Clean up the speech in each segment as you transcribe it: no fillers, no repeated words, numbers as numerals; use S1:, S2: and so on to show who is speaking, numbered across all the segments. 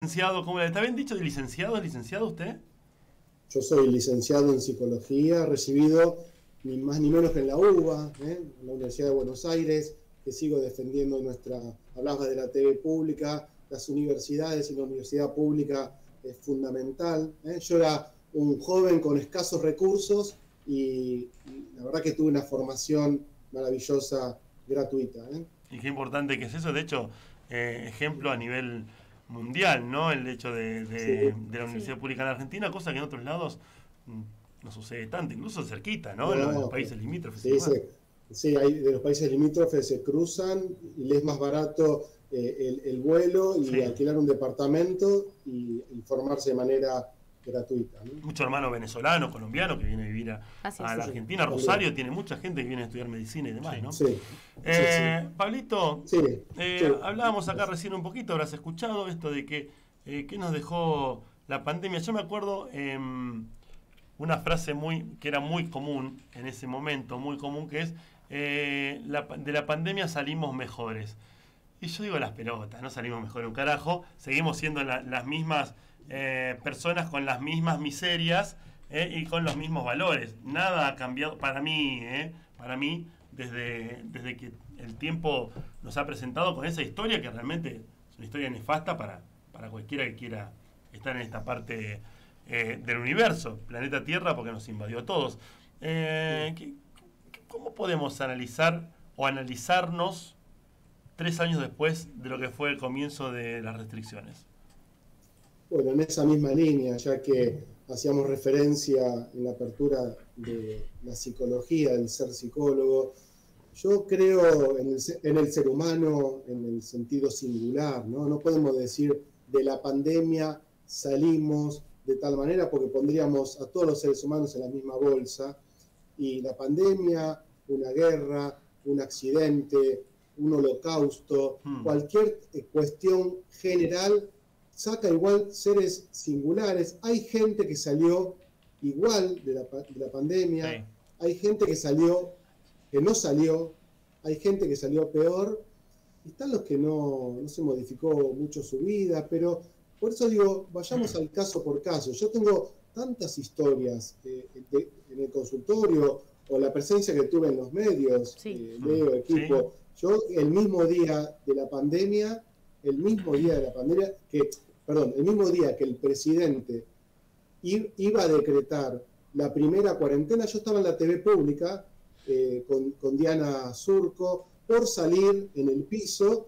S1: Licenciado, ¿cómo le está bien dicho de licenciado? ¿Es licenciado usted?
S2: Yo soy licenciado en psicología, recibido ni más ni menos que en la UBA, en la Universidad de Buenos Aires, que sigo defendiendo hablabas de la TV pública, las universidades y la universidad pública es fundamental. Yo era un joven con escasos recursos y la verdad que tuve una formación maravillosa, gratuita.
S1: Y qué importante que es eso. De hecho, ejemplo a nivel mundial, ¿no? El hecho
S2: Sí,
S1: de la universidad
S3: Sí,
S1: pública en Argentina, cosa que en otros lados no sucede tanto, incluso cerquita, ¿no? En los
S2: no,
S1: países limítrofes y
S2: sí,
S1: demás.
S2: sí, hay, de los países limítrofes se cruzan y les es más barato el vuelo y
S1: Sí.
S2: alquilar un departamento y formarse de manera gratuita, ¿no?
S1: Muchos hermanos venezolanos, colombianos que vienen a vivir
S3: así
S1: a
S3: es.
S1: la
S2: Sí,
S1: Argentina.
S2: también.
S1: Rosario tiene mucha gente que viene a estudiar medicina y demás, ¿no?
S2: Sí, sí, sí,
S1: Pablito,
S2: sí, sí.
S1: hablábamos acá recién un poquito, habrás escuchado esto de que nos dejó la pandemia. Yo me acuerdo una frase que era muy común en ese momento, muy común, que es de la pandemia salimos mejores. Y yo digo las pelotas, no salimos mejor un carajo, seguimos siendo las mismas personas con las mismas miserias y con los mismos valores. Nada ha cambiado para mí desde que el tiempo nos ha presentado con esa historia que realmente es una historia nefasta para cualquiera que quiera estar en esta parte del universo, planeta Tierra, porque nos invadió a todos. ¿Cómo podemos analizar o analizarnos 3 años después de lo que fue el comienzo de las restricciones?
S2: Bueno, en esa misma línea, ya que hacíamos referencia en la apertura de la psicología, del ser psicólogo, yo creo en el ser humano en el sentido singular, ¿no? No podemos decir de la pandemia salimos de tal manera porque pondríamos a todos los seres humanos en la misma bolsa y la pandemia, una guerra, un accidente, un holocausto,
S1: Hmm.
S2: cualquier cuestión general saca igual seres singulares. Hay gente que salió igual de la pandemia,
S1: Sí.
S2: hay gente que no salió, hay gente que salió peor, y están los que no se modificó mucho su vida, pero por eso digo, vayamos al caso por caso. Yo tengo tantas historias en el consultorio o la presencia que tuve en los medios,
S3: Sí,
S2: Leo,
S1: Sí.
S2: equipo. Yo el mismo día de la pandemia, el mismo día de la pandemia, el mismo día que el presidente iba a decretar la primera cuarentena, yo estaba en la TV pública con Diana Surco por salir en el piso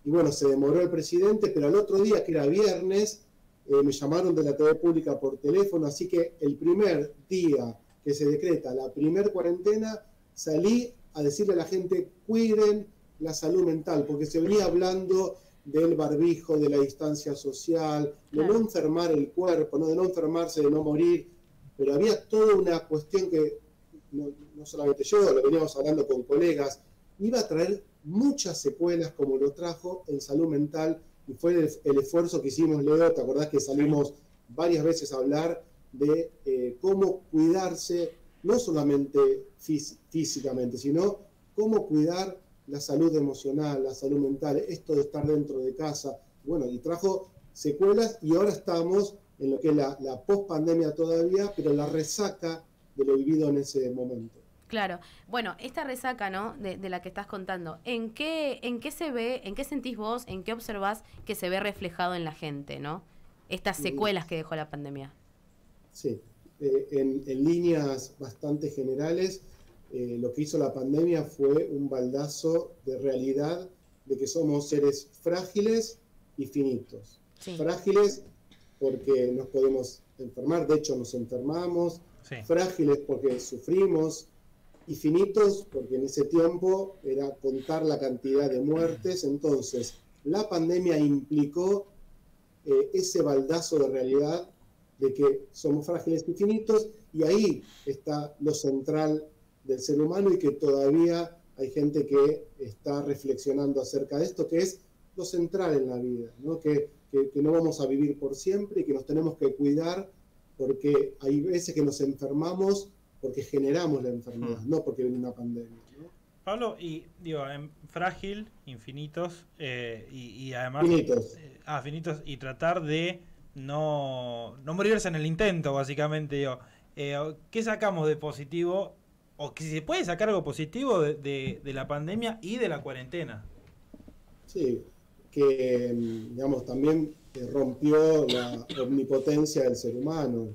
S2: y bueno, se demoró el presidente, pero al otro día, que era viernes, me llamaron de la TV pública por teléfono, así que el primer día que se decreta la primer cuarentena, salí a decirle a la gente, cuiden la salud mental, porque se venía hablando del barbijo, de la distancia social, de no
S3: claro.
S2: enfermar el cuerpo, ¿no? De no enfermarse, de no morir, pero había toda una cuestión que no solamente yo, lo veníamos hablando con colegas, iba a traer muchas secuelas como lo trajo en salud mental y fue el esfuerzo que hicimos, Leo, ¿te acordás que
S1: Sí.
S2: salimos varias veces a hablar de cómo cuidarse, no solamente físicamente, sino cómo cuidar la salud emocional, la salud mental, esto de estar dentro de casa, bueno, y trajo secuelas y ahora estamos en lo que es la post-pandemia todavía, pero la resaca de lo vivido en ese momento.
S3: Claro. Bueno, esta resaca, ¿no? De la que estás contando, en qué se ve, en qué sentís vos, en qué observás que se ve reflejado en la gente, ¿no? Estas secuelas que dejó la pandemia.
S2: Sí, en líneas bastante generales, lo que hizo la pandemia fue un baldazo de realidad de que somos seres frágiles y finitos.
S3: Sí,
S2: Frágiles porque nos podemos enfermar, de hecho nos enfermamos,
S1: Sí.
S2: frágiles porque sufrimos y finitos porque en ese tiempo era contar la cantidad de muertes. Entonces, la pandemia implicó ese baldazo de realidad de que somos frágiles y finitos, y ahí está lo central del ser humano y que todavía hay gente que está reflexionando acerca de esto, que es lo central en la vida, ¿no? Que no vamos a vivir por siempre y que nos tenemos que cuidar porque hay veces que nos enfermamos porque generamos la enfermedad,
S1: Hmm.
S2: no porque viene una pandemia, ¿no?
S4: Pablo, y digo, frágil, infinitos, y además...
S2: Finitos.
S4: Finitos, y tratar de no morirse en el intento, básicamente, digo. ¿Qué sacamos de positivo? O que si se puede sacar algo positivo de la pandemia y de la cuarentena.
S2: Sí, que digamos también rompió la omnipotencia del ser humano.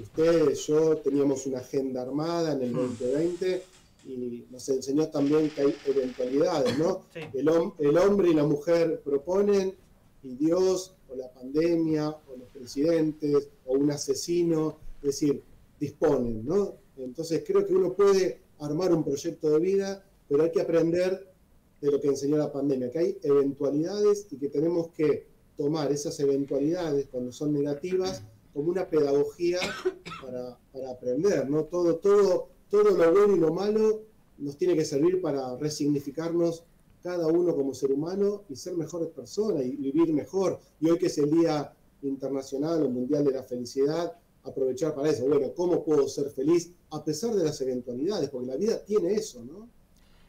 S2: Usted, yo teníamos una agenda armada en el 2020 y nos enseñó también que hay eventualidades, ¿no?
S4: Sí.
S2: El hombre y la mujer proponen y Dios o la pandemia o los presidentes o un asesino, es decir, disponen, ¿no? Entonces creo que uno puede armar un proyecto de vida, pero hay que aprender de lo que enseñó la pandemia, que hay eventualidades y que tenemos que tomar esas eventualidades cuando son negativas como una pedagogía para aprender, ¿no? Todo lo bueno y lo malo nos tiene que servir para resignificarnos cada uno como ser humano y ser mejores personas y vivir mejor. Y hoy que es el Día Internacional o Mundial de la Felicidad, aprovechar para eso. Bueno, ¿cómo puedo ser feliz a pesar de las eventualidades? Porque la vida tiene eso, ¿no?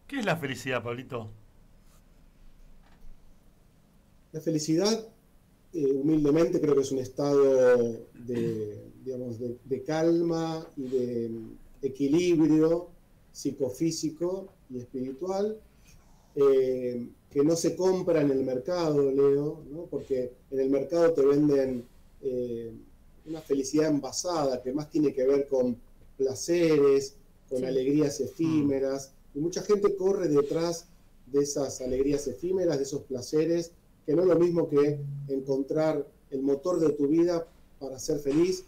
S1: ¿Qué es la felicidad, Pablito?
S2: La felicidad, humildemente, creo que es un estado de calma y de equilibrio psicofísico y espiritual, que no se compra en el mercado, Leo, ¿no? Porque en el mercado te venden una felicidad envasada que más tiene que ver con placeres, con alegrías efímeras, y mucha gente corre detrás de esas alegrías efímeras, de esos placeres, que no es lo mismo que encontrar el motor de tu vida para ser feliz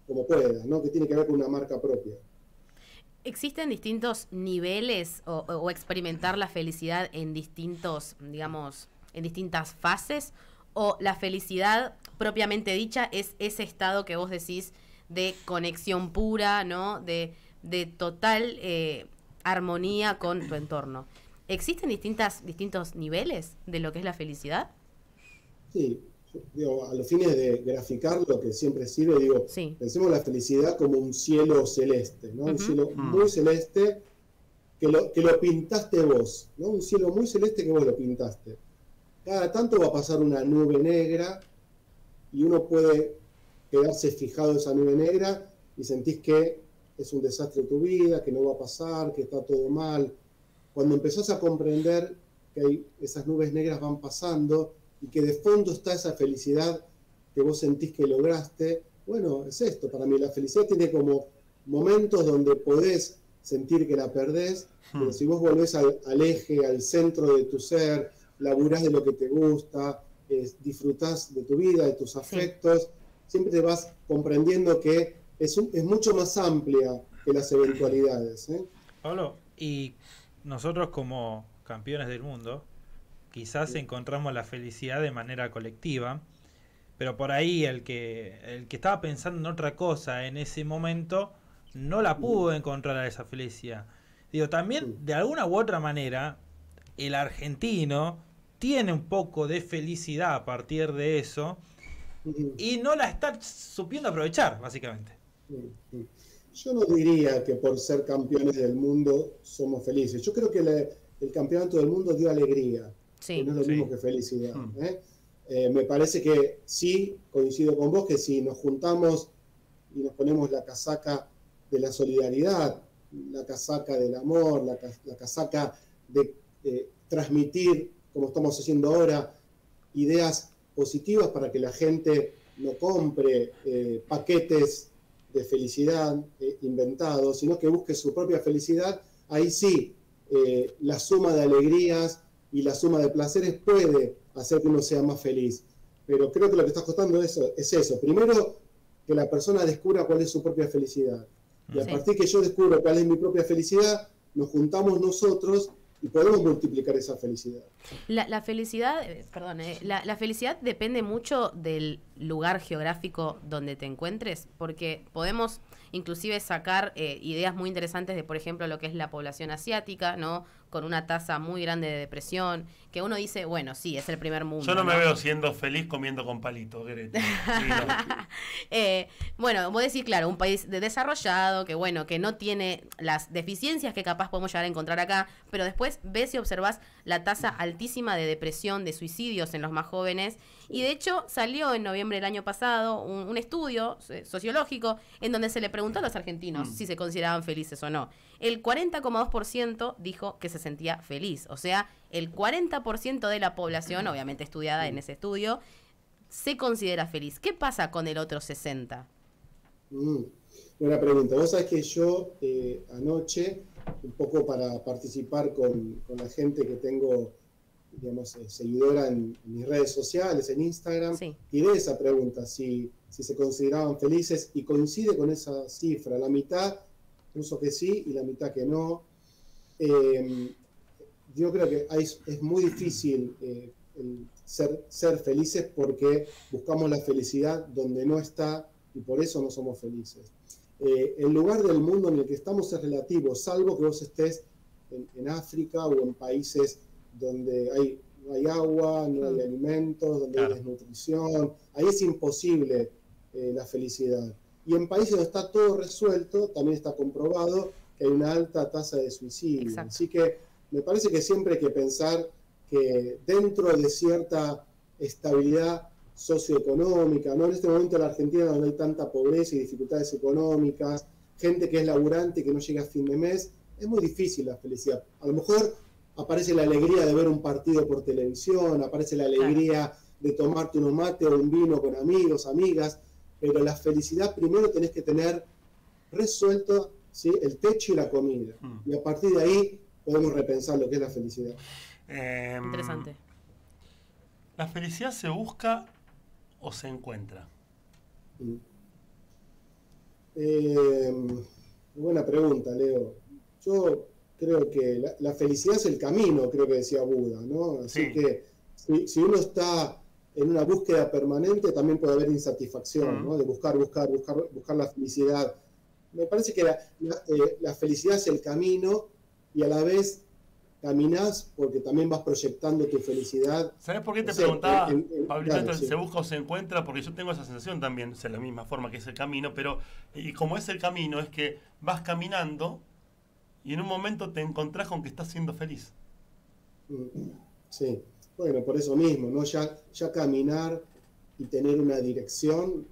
S2: como puedas, ¿no? Que tiene que ver con una marca propia.
S3: ¿Existen distintos niveles o experimentar la felicidad en distintos, digamos, en distintas fases? ¿O la felicidad propiamente dicha es ese estado que vos decís de conexión pura, ¿no? De total armonía con tu entorno? ¿Existen distintos niveles de lo que es la felicidad?
S2: Sí, digo, a los fines de graficar lo que siempre sirve, digo,
S3: Sí.
S2: pensemos la felicidad como un cielo celeste, ¿no? Un cielo muy celeste que lo pintaste vos, ¿no? Un cielo muy celeste que vos lo pintaste. Cada tanto va a pasar una nube negra y uno puede quedarse fijado en esa nube negra y sentís que es un desastre tu vida, que no va a pasar, que está todo mal. Cuando empezás a comprender que esas nubes negras van pasando y que de fondo está esa felicidad que vos sentís que lograste, bueno, es esto. Para mí la felicidad tiene como momentos donde podés sentir que la perdés, pero si vos volvés al eje, al centro de tu ser, laburás de lo que te gusta, disfrutás de tu vida, de tus afectos, siempre te vas comprendiendo que es mucho más amplia que las eventualidades.
S4: Pablo, y nosotros como campeones del mundo, quizás encontramos la felicidad de manera colectiva, pero por ahí el que estaba pensando en otra cosa en ese momento no la pudo encontrar a esa felicidad. Digo, también de alguna u otra manera el argentino tiene un poco de felicidad a partir de eso y no la está supiendo aprovechar, básicamente.
S2: Yo no diría que por ser campeones del mundo somos felices. Yo creo que el campeonato del mundo dio alegría, que no es lo mismo que felicidad. Me parece que sí, coincido con vos, que si nos juntamos y nos ponemos la casaca de la solidaridad, la casaca del amor, la casaca de transmitir, como estamos haciendo ahora, ideas positivas para que la gente no compre paquetes de felicidad inventados, sino que busque su propia felicidad, ahí sí, la suma de alegrías y la suma de placeres puede hacer que uno sea más feliz. Pero creo que lo que está costando es eso. Primero, que la persona descubra cuál es su propia felicidad. Y a partir que yo descubro cuál es mi propia felicidad, nos juntamos nosotros y podemos multiplicar esa felicidad.
S3: La felicidad, perdón, la felicidad depende mucho del lugar geográfico donde te encuentres, porque podemos inclusive sacar ideas muy interesantes de, por ejemplo, lo que es la población asiática, ¿no? con una tasa muy grande de depresión, que uno dice, bueno, sí, es el primer mundo.
S1: Yo no me veo siendo feliz comiendo con palitos, Greta. Sí, no.
S3: Bueno, vos decís, claro, un país desarrollado, que bueno, que no tiene las deficiencias que capaz podemos llegar a encontrar acá, pero después ves y observás la tasa altísima de depresión, de suicidios en los más jóvenes, y de hecho salió en noviembre del año pasado un estudio sociológico en donde se le preguntó a los argentinos si se consideraban felices o no. El 40,2% dijo que se sentía feliz, o sea, el 40% de la población, obviamente estudiada en ese estudio, se considera feliz. ¿Qué pasa con el otro 60%?
S2: Buena pregunta. Vos sabés que yo anoche, un poco para participar con la gente que tengo, digamos, seguidora en mis redes sociales, en Instagram,
S3: Sí.
S2: tiré esa pregunta, si se consideraban felices, y coincide con esa cifra. La mitad puso que sí y la mitad que no. Yo creo que es muy difícil ser felices porque buscamos la felicidad donde no está y por eso no somos felices. El lugar del mundo en el que estamos es relativo, salvo que vos estés en África o en países donde no hay agua, no hay alimentos, donde hay desnutrición. Ahí es imposible la felicidad. Y en países donde está todo resuelto, también está comprobado que hay una alta tasa de suicidio.
S3: Exacto.
S2: Así que me parece que siempre hay que pensar que dentro de cierta estabilidad socioeconómica, ¿no? En este momento en la Argentina, donde hay tanta pobreza y dificultades económicas, gente que es laburante y que no llega a fin de mes, es muy difícil la felicidad. A lo mejor aparece la alegría de ver un partido por televisión, aparece la alegría de tomarte unos mates o un vino con amigos, amigas, pero la felicidad primero tenés que tener resuelto, ¿sí?, el techo y la comida. Y a partir de ahí podemos repensar lo que es la felicidad.
S3: Interesante.
S1: ¿La felicidad se busca o se encuentra?
S2: Buena pregunta, Leo. Yo creo que la felicidad es el camino, creo que decía Buda, ¿no? Así que si uno está en una búsqueda permanente, también puede haber insatisfacción, ¿no? De buscar la felicidad. Me parece que la felicidad es el camino y a la vez caminás porque también vas proyectando tu felicidad.
S1: ¿Sabes por qué te preguntaba, Pablito,
S2: claro,
S1: se busca o se encuentra? Porque yo tengo esa sensación también, o sea, de la misma forma que es el camino, pero y como es el camino, es que vas caminando y en un momento te encontrás con que estás siendo feliz.
S2: Sí, bueno, por eso mismo, ¿no? Ya caminar y tener una dirección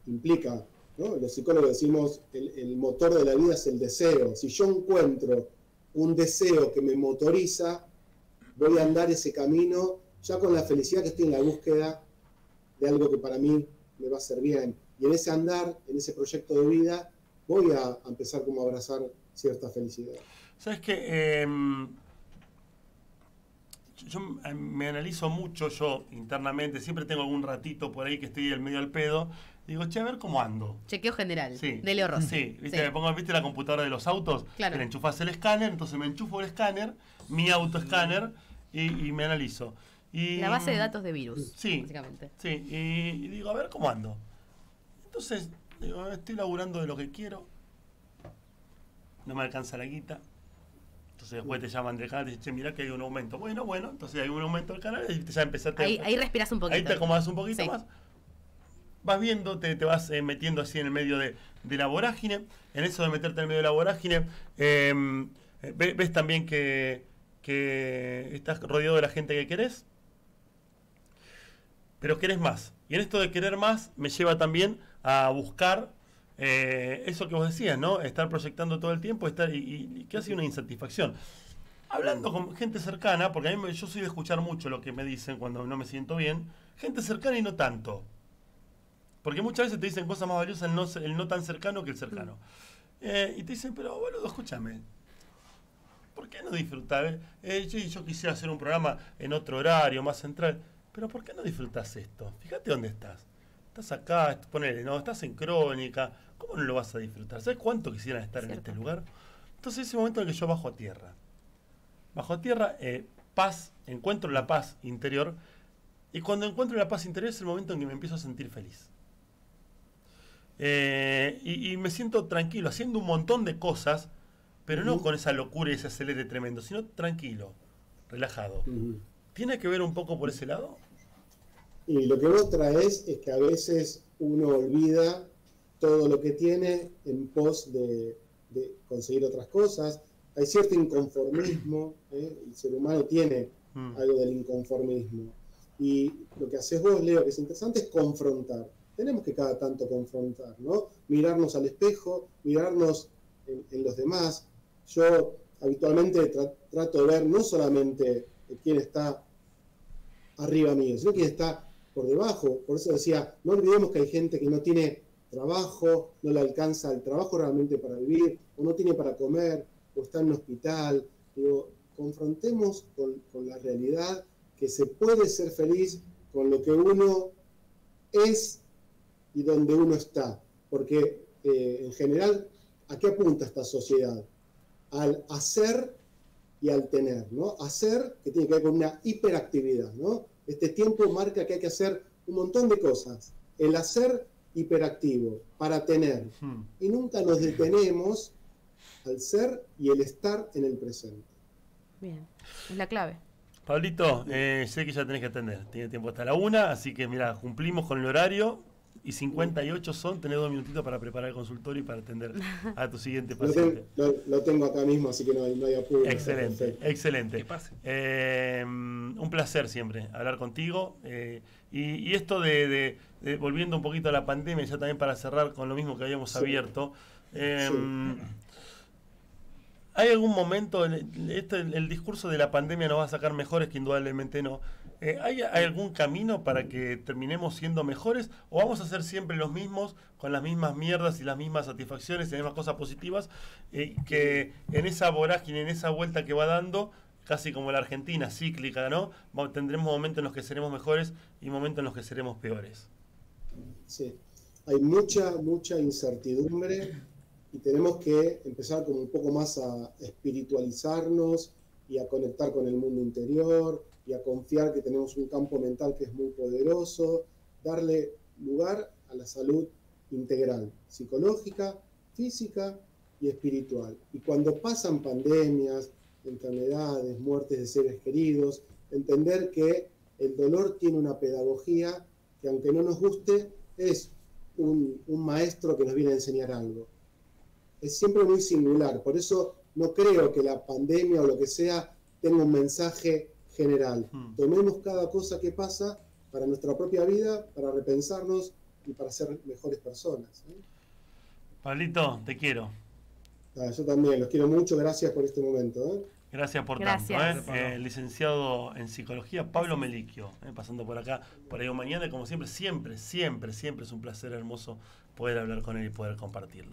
S2: implica, ¿no? Los psicólogos decimos, el motor de la vida es el deseo. Si yo encuentro un deseo que me motoriza, voy a andar ese camino ya con la felicidad que estoy en la búsqueda de algo que para mí me va a hacer bien. Y en ese andar, en ese proyecto de vida, voy a empezar como a abrazar cierta felicidad.
S1: ¿Sabes qué? Yo me analizo mucho yo internamente, siempre tengo algún ratito por ahí que estoy en medio del pedo. Digo, che, a ver cómo ando.
S3: Chequeo general,
S1: Sí.
S3: de Leo Rossi.
S1: Sí, ¿viste? Me pongo, ¿viste la computadora de los autos?
S3: Claro.
S1: Que le enchufás el escáner, entonces me enchufo el escáner, mi autoescáner, y me analizo. Y,
S3: La base de datos de virus,
S1: sí,
S3: básicamente.
S1: Sí, y digo, a ver cómo ando. Entonces, digo, estoy laburando de lo que quiero, no me alcanza la guita. Entonces después te llaman del canal y te dicen, che, mirá que hay un aumento. Bueno, entonces hay un aumento del canal y te ya empezaste
S3: Ahí respiras un poquito.
S1: Ahí te acomodas un poquito
S3: Sí.
S1: más. Vas viendo, te vas metiendo así en el medio de la vorágine. En eso de meterte en el medio de la vorágine, ves también que estás rodeado de la gente que querés, pero querés más. Y en esto de querer más me lleva también a buscar eso que vos decías, ¿no? Estar proyectando todo el tiempo y que hace una insatisfacción. Hablando con gente cercana, porque a mí yo soy de escuchar mucho lo que me dicen cuando no me siento bien, gente cercana y no tanto. Porque muchas veces te dicen cosas más valiosas el no tan cercano que el cercano. Y te dicen, pero boludo, escúchame, ¿por qué no disfrutar? Yo quisiera hacer un programa en otro horario, más central, pero ¿por qué no disfrutas esto? Fíjate dónde estás. Estás acá, ponele, ¿no? Estás en Crónica, ¿cómo no lo vas a disfrutar? ¿Sabes cuánto quisieran estar en este lugar? Entonces ese momento en el que yo bajo a tierra. Paz, encuentro la paz interior, y cuando encuentro la paz interior es el momento en que me empiezo a sentir feliz. Y me siento tranquilo, haciendo un montón de cosas pero no con esa locura y ese acelere tremendo, sino tranquilo, relajado. ¿Tiene que ver un poco por ese lado?
S2: Y lo que vos traes es que a veces uno olvida todo lo que tiene en pos de conseguir otras cosas. Hay cierto inconformismo, el ser humano tiene algo del inconformismo. Y lo que haces vos, Leo, que es interesante, es confrontar. Tenemos que cada tanto confrontar, ¿no? Mirarnos al espejo, mirarnos en los demás. Yo habitualmente trato de ver no solamente quién está arriba mío, sino quién está por debajo. Por eso decía, no olvidemos que hay gente que no tiene trabajo, no le alcanza el trabajo realmente para vivir, o no tiene para comer, o está en un hospital. Digo, confrontemos con la realidad que se puede ser feliz con lo que uno es y donde uno está. Porque en general, ¿a qué apunta esta sociedad? Al hacer y al tener, ¿no? Hacer, que tiene que ver con una hiperactividad, ¿no? Este tiempo marca que hay que hacer un montón de cosas. El hacer hiperactivo para tener. Y nunca nos detenemos al ser y el estar en el presente.
S3: Bien, es la clave.
S1: Pablito, sé que ya tenés que atender. Tiene tiempo hasta la 1, así que mira, cumplimos con el horario. Y 58 son, tenés 2 minutitos para preparar el consultorio y para atender a tu siguiente paciente.
S2: Lo tengo acá mismo, así que no hay apuro.
S1: Excelente, excelente.
S4: Que pase.
S1: Un placer siempre hablar contigo. Y esto de volviendo un poquito a la pandemia, ya también para cerrar con lo mismo que habíamos abierto. ¿Hay algún momento, el discurso de la pandemia nos va a sacar mejores, que indudablemente no? ¿Hay algún camino para que terminemos siendo mejores? ¿O vamos a ser siempre los mismos, con las mismas mierdas y las mismas satisfacciones y las mismas cosas positivas? Que en esa vorágine, en esa vuelta que va dando, casi como la Argentina, cíclica, ¿no? Tendremos momentos en los que seremos mejores y momentos en los que seremos peores.
S2: Sí, hay mucha incertidumbre y tenemos que empezar como un poco más a espiritualizarnos y a conectar con el mundo interior y a confiar que tenemos un campo mental que es muy poderoso, darle lugar a la salud integral, psicológica, física y espiritual. Y cuando pasan pandemias, enfermedades, muertes de seres queridos, entender que el dolor tiene una pedagogía que, aunque no nos guste, es un maestro que nos viene a enseñar algo. Es siempre muy singular, por eso no creo que la pandemia o lo que sea tenga un mensaje general. Tomemos cada cosa que pasa para nuestra propia vida, para repensarnos y para ser mejores personas.
S1: Pablito, te quiero.
S2: Yo también, los quiero mucho, gracias por este momento.
S1: Gracias por tanto. Licenciado en Psicología, Pablo Meliquio, pasando por acá, por ahí mañana, como siempre es un placer hermoso poder hablar con él y poder compartirlo.